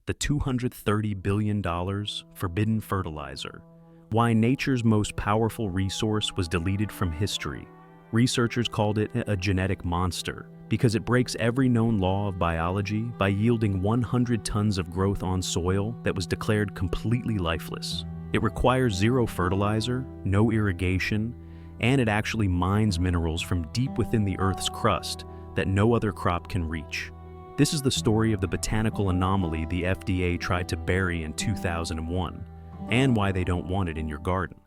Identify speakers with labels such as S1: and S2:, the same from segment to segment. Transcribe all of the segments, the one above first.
S1: the $230 billion forbidden fertilizer. Why nature's most powerful resource was deleted from history. Researchers called it a genetic monster because it breaks every known law of biology by yielding 100 tons of growth on soil that was declared completely lifeless. It requires zero fertilizer, no irrigation, and it actually mines minerals from deep within the Earth's crust that no other crop can reach. This is the story of the botanical anomaly the FDA tried to bury in 2001, and why they don't want it in your garden.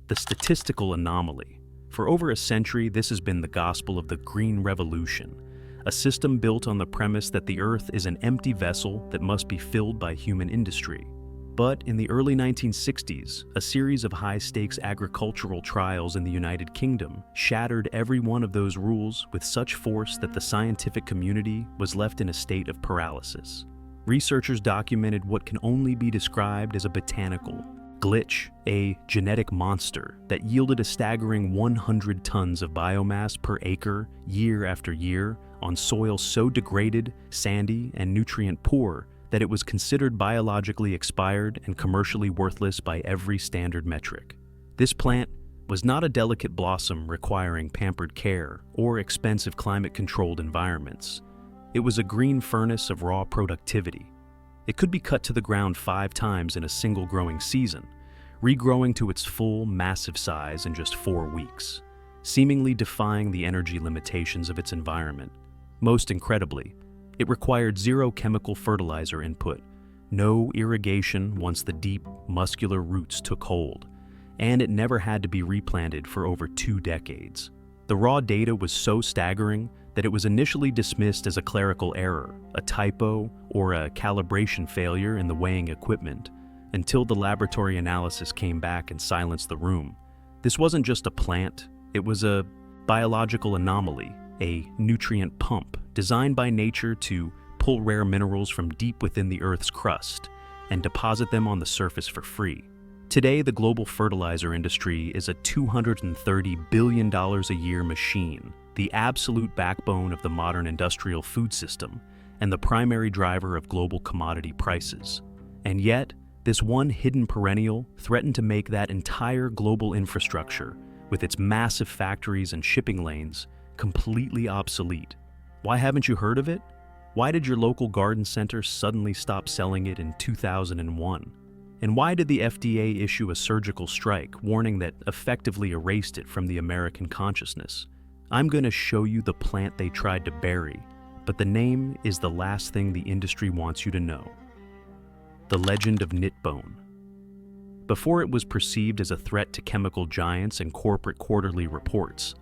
S1: The statistical anomaly. For over a century, this has been the gospel of the Green Revolution, a system built on the premise that the Earth is an empty vessel that must be filled by human industry. But in the early 1960s, a series of high-stakes agricultural trials in the United Kingdom shattered every one of those rules with such force that the scientific community was left in a state of paralysis. Researchers documented what can only be described as a botanical glitch, a genetic monster that yielded a staggering 100 tons of biomass per acre year after year on soil so degraded, sandy, and nutrient-poor that it was considered biologically expired and commercially worthless by every standard metric. This plant was not a delicate blossom requiring pampered care or expensive climate-controlled environments. It was a green furnace of raw productivity. It could be cut to the ground 5 times in a single growing season, regrowing to its full, massive size in just 4 weeks, seemingly defying the energy limitations of its environment. Most incredibly, it required zero chemical fertilizer input, no irrigation once the deep, muscular roots took hold, and it never had to be replanted for over 2 decades. The raw data was so staggering that it was initially dismissed as a clerical error, a typo, or a calibration failure in the weighing equipment, until the laboratory analysis came back and silenced the room. This wasn't just a plant, it was a biological anomaly, a nutrient pump designed by nature to pull rare minerals from deep within the Earth's crust and deposit them on the surface for free. Today, the global fertilizer industry is a $230 billion a year machine, the absolute backbone of the modern industrial food system and the primary driver of global commodity prices. And yet, this one hidden perennial threatened to make that entire global infrastructure, with its massive factories and shipping lanes, completely obsolete. Why haven't you heard of it? Why did your local garden center suddenly stop selling it in 2001? And why did the FDA issue a surgical strike, warning that effectively erased it from the American consciousness? I'm going to show you the plant they tried to bury, but the name is the last thing the industry wants you to know. The legend of knitbone. Before it was perceived as a threat to chemical giants and corporate quarterly reports,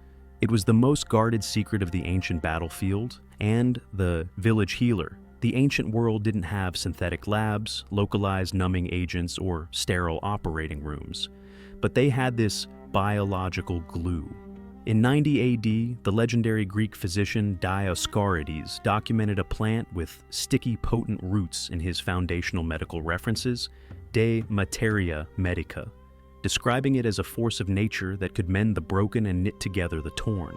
S1: it was the most guarded secret of the ancient battlefield and the village healer. The ancient world didn't have synthetic labs, localized numbing agents, or sterile operating rooms, but they had this biological glue. In 90 AD, the legendary Greek physician Dioscorides documented a plant with sticky, potent roots in his foundational medical references, De Materia Medica, describing it as a force of nature that could mend the broken and knit together the torn.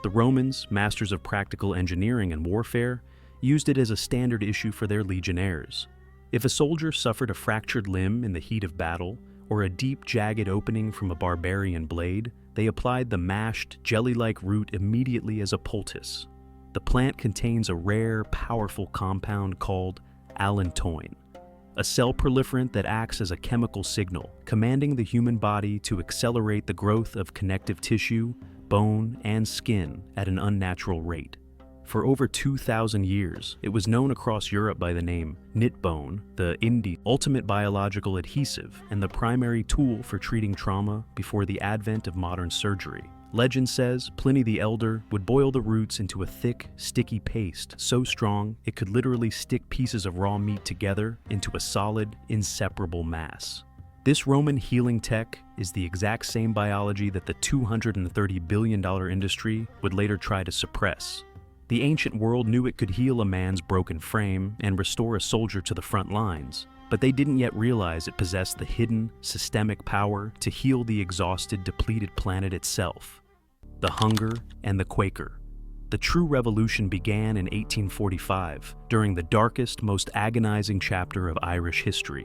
S1: The Romans, masters of practical engineering and warfare, used it as a standard issue for their legionnaires. If a soldier suffered a fractured limb in the heat of battle, or a deep, jagged opening from a barbarian blade, they applied the mashed, jelly-like root immediately as a poultice. The plant contains a rare, powerful compound called allantoin, a cell proliferant that acts as a chemical signal, commanding the human body to accelerate the growth of connective tissue, bone, and skin at an unnatural rate. For over 2,000 years, it was known across Europe by the name knitbone, the ultimate biological adhesive and the primary tool for treating trauma before the advent of modern surgery. Legend says Pliny the Elder would boil the roots into a thick, sticky paste so strong it could literally stick pieces of raw meat together into a solid, inseparable mass. This Roman healing tech is the exact same biology that the $230 billion industry would later try to suppress. The ancient world knew it could heal a man's broken frame and restore a soldier to the front lines, but they didn't yet realize it possessed the hidden, systemic power to heal the exhausted, depleted planet itself. The hunger and the Quaker. the true revolution began in 1845, during the darkest, most agonizing chapter of Irish history,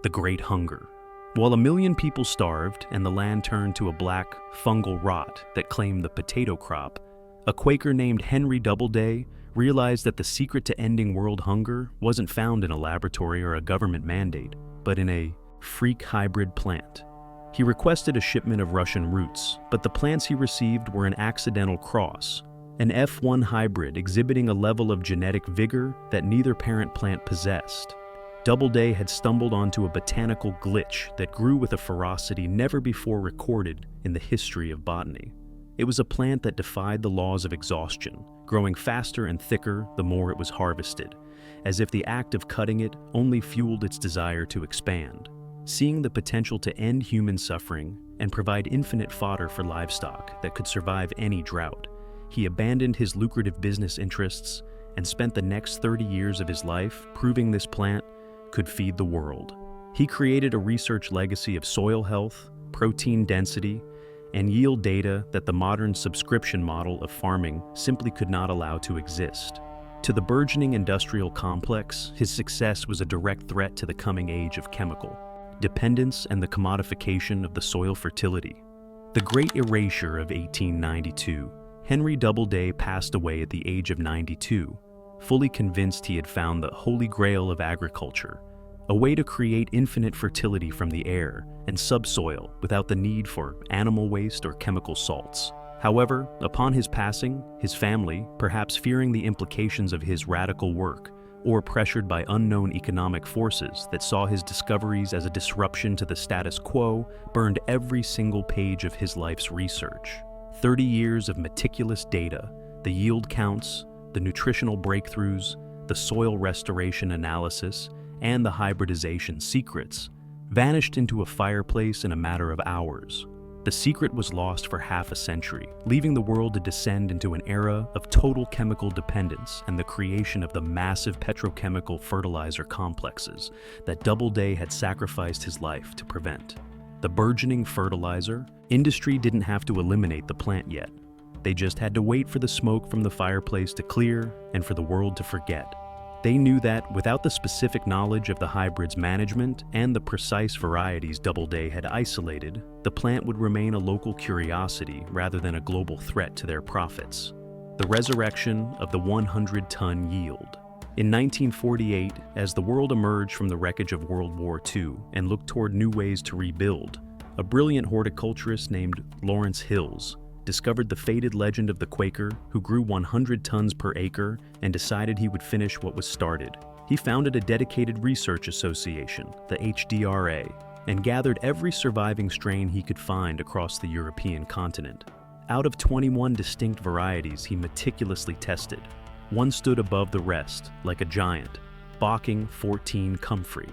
S1: the Great Hunger. While 1 million people starved and the land turned to a black, fungal rot that claimed the potato crop, a Quaker named Henry Doubleday realized that the secret to ending world hunger wasn't found in a laboratory or a government mandate, but in a freak hybrid plant. He requested a shipment of Russian roots, but the plants he received were an accidental cross, an F1 hybrid exhibiting a level of genetic vigor that neither parent plant possessed. Doubleday had stumbled onto a botanical glitch that grew with a ferocity never before recorded in the history of botany. It was a plant that defied the laws of exhaustion, growing faster and thicker the more it was harvested, as if the act of cutting it only fueled its desire to expand. Seeing the potential to end human suffering and provide infinite fodder for livestock that could survive any drought, he abandoned his lucrative business interests and spent the next 30 years of his life proving this plant could feed the world. He created a research legacy of soil health, protein density, and yield data that the modern subscription model of farming simply could not allow to exist. To the burgeoning industrial complex, his success was a direct threat to the coming age of chemical dependence and the commodification of the soil fertility. The Great Erasure of 1892, Henry Doubleday passed away at the age of 92, fully convinced he had found the holy grail of agriculture, a way to create infinite fertility from the air and subsoil without the need for animal waste or chemical salts. However, upon his passing, his family, perhaps fearing the implications of his radical work, or pressured by unknown economic forces that saw his discoveries as a disruption to the status quo, burned every single page of his life's research. 30 years of meticulous data, the yield counts, the nutritional breakthroughs, the soil restoration analysis, and the hybridization secrets, vanished into a fireplace in a matter of hours. The secret was lost for half a century, leaving the world to descend into an era of total chemical dependence and the creation of the massive petrochemical fertilizer complexes that Doubleday had sacrificed his life to prevent. The burgeoning fertilizer industry didn't have to eliminate the plant yet. They just had to wait for the smoke from the fireplace to clear and for the world to forget. They knew that, without the specific knowledge of the hybrid's management and the precise varieties Doubleday had isolated, the plant would remain a local curiosity rather than a global threat to their profits. The resurrection of the 100-ton yield. In 1948, as the world emerged from the wreckage of World War II and looked toward new ways to rebuild, a brilliant horticulturist named Lawrence Hills discovered the faded legend of the Quaker who grew 100 tons per acre and decided he would finish what was started. He founded a dedicated research association, the HDRA, and gathered every surviving strain he could find across the European continent. Out of 21 distinct varieties he meticulously tested, one stood above the rest, like a giant, Bocking 14 Comfrey.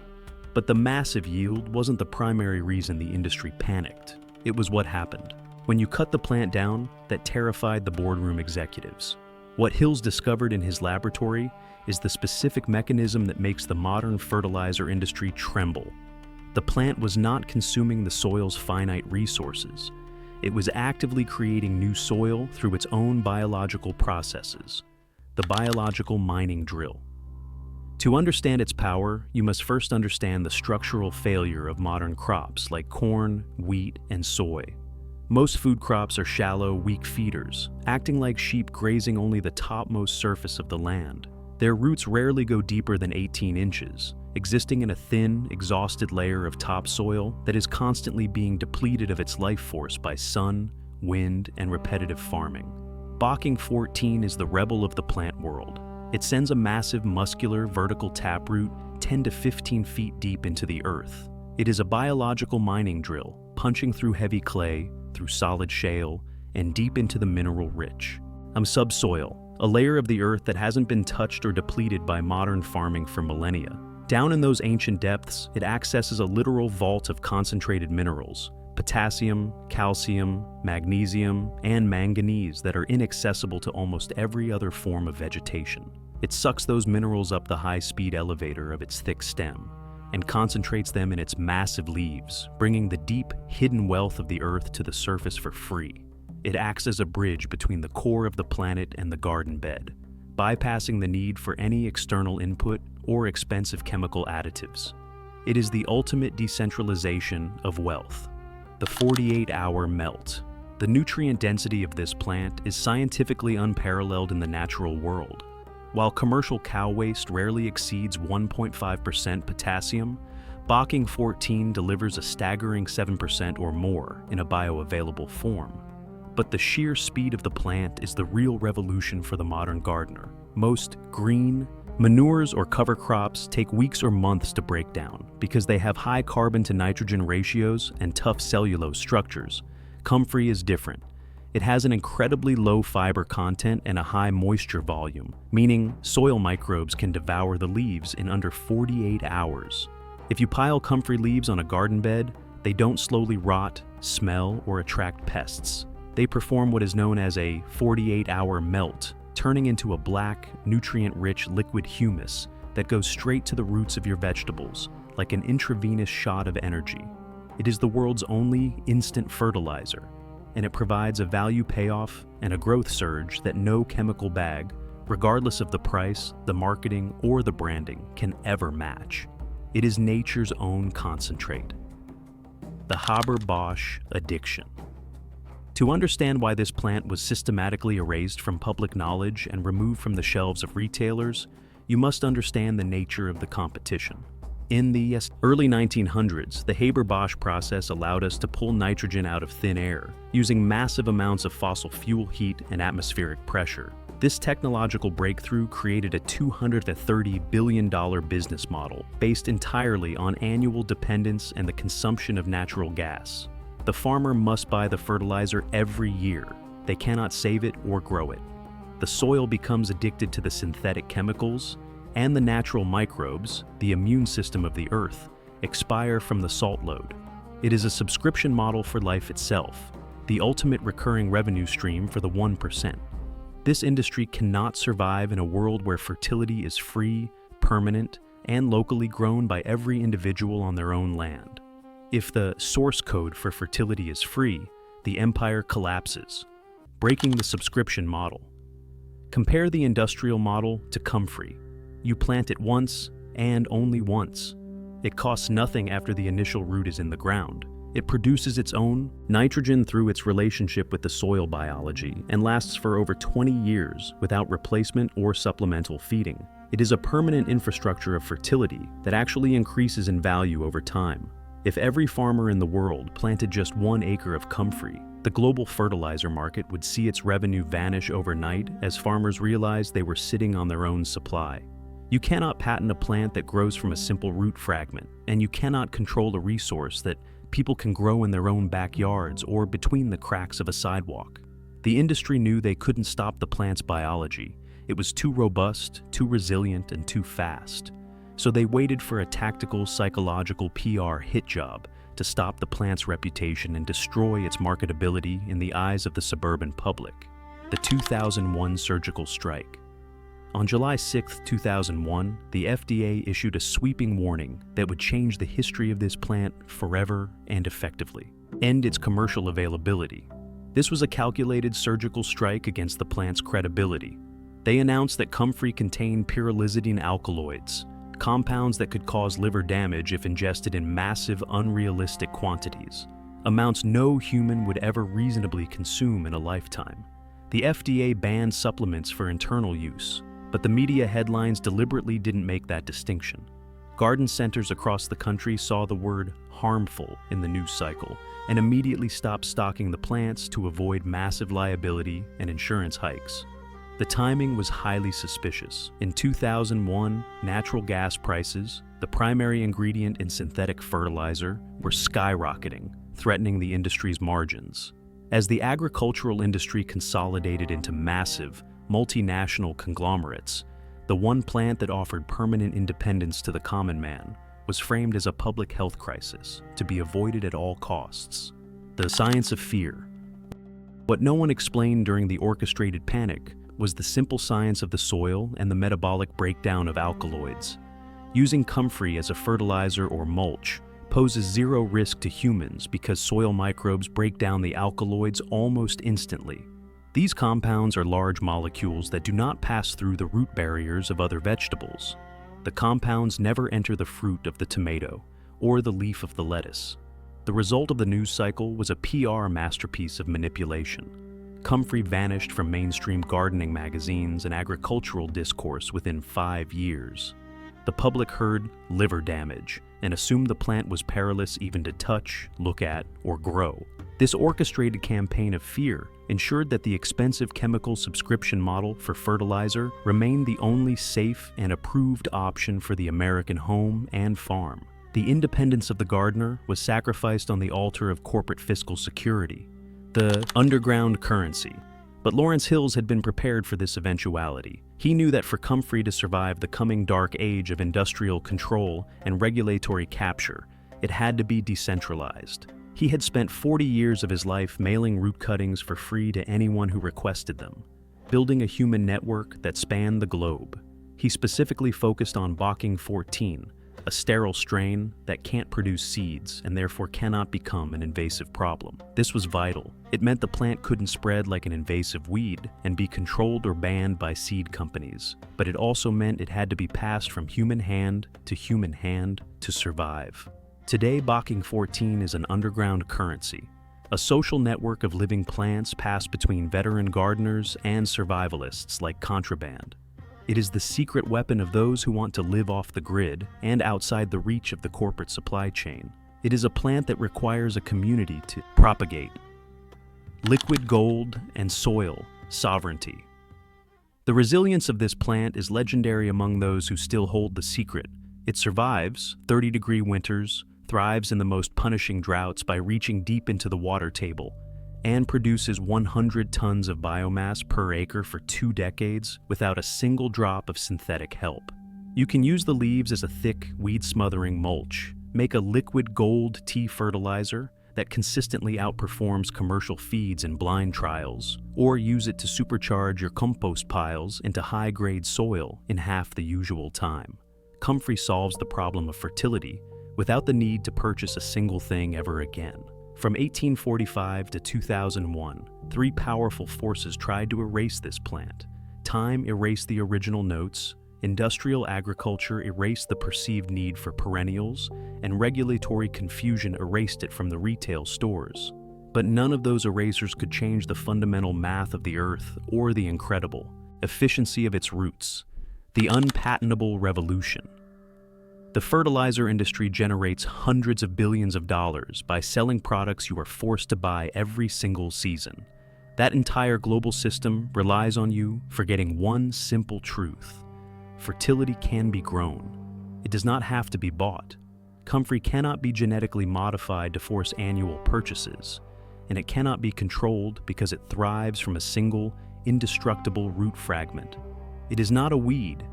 S1: But the massive yield wasn't the primary reason the industry panicked. It was what happened when you cut the plant down that terrified the boardroom executives. What Hills discovered in his laboratory is the specific mechanism that makes the modern fertilizer industry tremble. The plant was not consuming the soil's finite resources. It was actively creating new soil through its own biological processes, the biological mining drill. To understand its power, you must first understand the structural failure of modern crops like corn, wheat, and soy. Most food crops are shallow, weak feeders, acting like sheep grazing only the topmost surface of the land. Their roots rarely go deeper than 18 inches, existing in a thin, exhausted layer of topsoil that is constantly being depleted of its life force by sun, wind, and repetitive farming. Bocking 14 is the rebel of the plant world. It sends a massive, muscular, vertical taproot 10 to 15 feet deep into the earth. It is a biological mining drill, punching through heavy clay, through solid shale, and deep into the mineral rich. Subsoil, a layer of the earth that hasn't been touched or depleted by modern farming for millennia. Down in those ancient depths, it accesses a literal vault of concentrated minerals, potassium, calcium, magnesium, and manganese that are inaccessible to almost every other form of vegetation. It sucks those minerals up the high-speed elevator of its thick stem and concentrates them in its massive leaves, bringing the deep, hidden wealth of the earth to the surface for free. It acts as a bridge between the core of the planet and the garden bed, bypassing the need for any external input or expensive chemical additives. It is the ultimate decentralization of wealth. The 48-hour melt. The nutrient density of this plant is scientifically unparalleled in the natural world. While commercial cow waste rarely exceeds 1.5% potassium, Bocking 14 delivers a staggering 7% or more in a bioavailable form. But the sheer speed of the plant is the real revolution for the modern gardener. Most green, manures or cover crops take weeks or months to break down because they have high carbon to nitrogen ratios and tough cellulose structures. Comfrey is different. It has an incredibly low fiber content and a high moisture volume, meaning soil microbes can devour the leaves in under 48 hours. If you pile comfrey leaves on a garden bed, they don't slowly rot, smell, or attract pests. They perform what is known as a 48-hour melt, turning into a black, nutrient-rich liquid humus that goes straight to the roots of your vegetables, like an intravenous shot of energy. It is the world's only instant fertilizer, and it provides a value payoff and a growth surge that no chemical bag, regardless of the price, the marketing, or the branding, can ever match. It is nature's own concentrate. The Haber-Bosch addiction. To understand why this plant was systematically erased from public knowledge and removed from the shelves of retailers, you must understand the nature of the competition. In the early 1900s, the Haber-Bosch process allowed us to pull nitrogen out of thin air, using massive amounts of fossil fuel heat and atmospheric pressure. This technological breakthrough created a $230 billion business model based entirely on annual dependence and the consumption of natural gas. The farmer must buy the fertilizer every year. They cannot save it or grow it. The soil becomes addicted to the synthetic chemicals, and the natural microbes, the immune system of the earth, expire from the salt load. It is a subscription model for life itself, the ultimate recurring revenue stream for the 1%. This industry cannot survive in a world where fertility is free, permanent, and locally grown by every individual on their own land. If the source code for fertility is free, the empire collapses, breaking the subscription model. Compare the industrial model to comfrey. You plant it once, and only once. It costs nothing after the initial root is in the ground. It produces its own nitrogen through its relationship with the soil biology and lasts for over 20 years without replacement or supplemental feeding. It is a permanent infrastructure of fertility that actually increases in value over time. If every farmer in the world planted just 1 acre of comfrey, the global fertilizer market would see its revenue vanish overnight as farmers realized they were sitting on their own supply. You cannot patent a plant that grows from a simple root fragment, and you cannot control a resource that people can grow in their own backyards or between the cracks of a sidewalk. The industry knew they couldn't stop the plant's biology. It was too robust, too resilient, and too fast. So they waited for a tactical, psychological PR hit job to stop the plant's reputation and destroy its marketability in the eyes of the suburban public. The 2001 surgical strike. On July 6, 2001, the FDA issued a sweeping warning that would change the history of this plant forever and effectively, end its commercial availability. This was a calculated surgical strike against the plant's credibility. They announced that comfrey contained pyrrolizidine alkaloids, compounds that could cause liver damage if ingested in massive, unrealistic quantities, amounts no human would ever reasonably consume in a lifetime. The FDA banned supplements for internal use, but the media headlines deliberately didn't make that distinction. Garden centers across the country saw the word harmful in the news cycle and immediately stopped stocking the plants to avoid massive liability and insurance hikes. The timing was highly suspicious. In 2001, natural gas prices, the primary ingredient in synthetic fertilizer, were skyrocketing, threatening the industry's margins. As the agricultural industry consolidated into massive, multinational conglomerates, the one plant that offered permanent independence to the common man was framed as a public health crisis to be avoided at all costs. The science of fear. What no one explained during the orchestrated panic was the simple science of the soil and the metabolic breakdown of alkaloids. Using comfrey as a fertilizer or mulch poses zero risk to humans because soil microbes break down the alkaloids almost instantly. These compounds are large molecules that do not pass through the root barriers of other vegetables. The compounds never enter the fruit of the tomato or the leaf of the lettuce. The result of the news cycle was a PR masterpiece of manipulation. Comfrey vanished from mainstream gardening magazines and agricultural discourse within 5 years. The public heard liver damage and assumed the plant was perilous even to touch, look at, or grow. This orchestrated campaign of fear ensured that the expensive chemical subscription model for fertilizer remained the only safe and approved option for the American home and farm. The independence of the gardener was sacrificed on the altar of corporate fiscal security, the underground currency. But Lawrence Hills had been prepared for this eventuality. He knew that for Comfrey to survive the coming dark age of industrial control and regulatory capture, it had to be decentralized. He had spent 40 years of his life mailing root cuttings for free to anyone who requested them, building a human network that spanned the globe. He specifically focused on Bocking 14, a sterile strain that can't produce seeds and therefore cannot become an invasive problem. This was vital. It meant the plant couldn't spread like an invasive weed and be controlled or banned by seed companies. But it also meant it had to be passed from human hand to survive. Today, Bocking 14 is an underground currency, a social network of living plants passed between veteran gardeners and survivalists like contraband. It is the secret weapon of those who want to live off the grid and outside the reach of the corporate supply chain. It is a plant that requires a community to propagate. Liquid gold and soil sovereignty. The resilience of this plant is legendary among those who still hold the secret. It survives 30-degree winters, thrives in the most punishing droughts by reaching deep into the water table, and produces 100 tons of biomass per acre for 2 decades without a single drop of synthetic help. You can use the leaves as a thick, weed-smothering mulch, make a liquid gold tea fertilizer that consistently outperforms commercial feeds in blind trials, or use it to supercharge your compost piles into high-grade soil in half the usual time. Comfrey solves the problem of fertility without the need to purchase a single thing ever again. From 1845 to 2001, 3 powerful forces tried to erase this plant. Time erased the original notes, industrial agriculture erased the perceived need for perennials, and regulatory confusion erased it from the retail stores. But none of those erasers could change the fundamental math of the earth or the incredible efficiency of its roots, the unpatentable revolution. The fertilizer industry generates hundreds of billions of dollars by selling products you are forced to buy every single season. That entire global system relies on you forgetting one simple truth. Fertility can be grown. It does not have to be bought. Comfrey cannot be genetically modified to force annual purchases, and it cannot be controlled because it thrives from a single, indestructible root fragment. It is not a weed.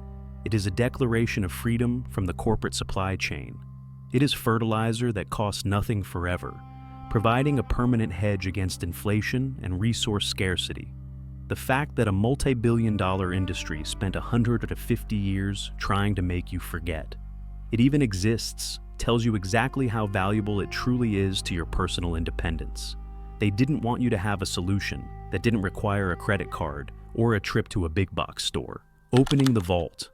S1: It is a declaration of freedom from the corporate supply chain. It is fertilizer that costs nothing forever, providing a permanent hedge against inflation and resource scarcity. The fact that a multi-billion-dollar industry spent 150 years trying to make you forget it even exists tells you exactly how valuable it truly is to your personal independence. They didn't want you to have a solution that didn't require a credit card or a trip to a big box store. Opening the vault.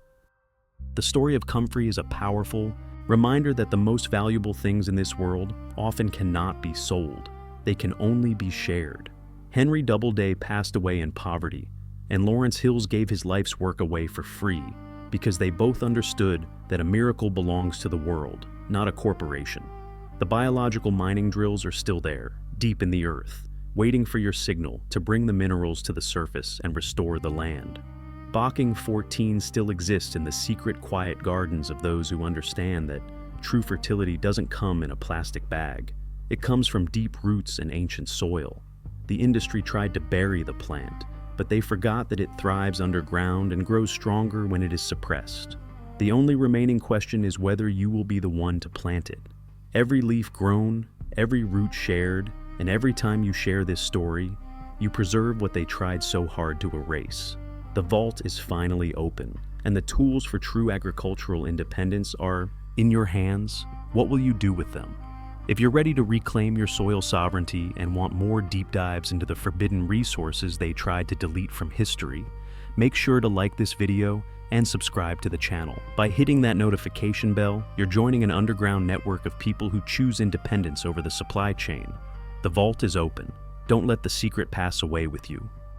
S1: The story of Comfrey is a powerful reminder that the most valuable things in this world often cannot be sold. They can only be shared. Henry Doubleday passed away in poverty, and Lawrence Hills gave his life's work away for free because they both understood that a miracle belongs to the world, not a corporation. The biological mining drills are still there, deep in the earth, waiting for your signal to bring the minerals to the surface and restore the land. Bocking 14 still exists in the secret, quiet gardens of those who understand that true fertility doesn't come in a plastic bag. It comes from deep roots and ancient soil. The industry tried to bury the plant, but they forgot that it thrives underground and grows stronger when it is suppressed. The only remaining question is whether you will be the one to plant it. Every leaf grown, every root shared, and every time you share this story, you preserve what they tried so hard to erase. The vault is finally open, and the tools for true agricultural independence are in your hands, What will you do with them? If you're ready to reclaim your soil sovereignty and want more deep dives into the forbidden resources they tried to delete from history, make sure to like this video and subscribe to the channel. By hitting that notification bell, you're joining an underground network of people who choose independence over the supply chain. The vault is open. Don't let the secret pass away with you.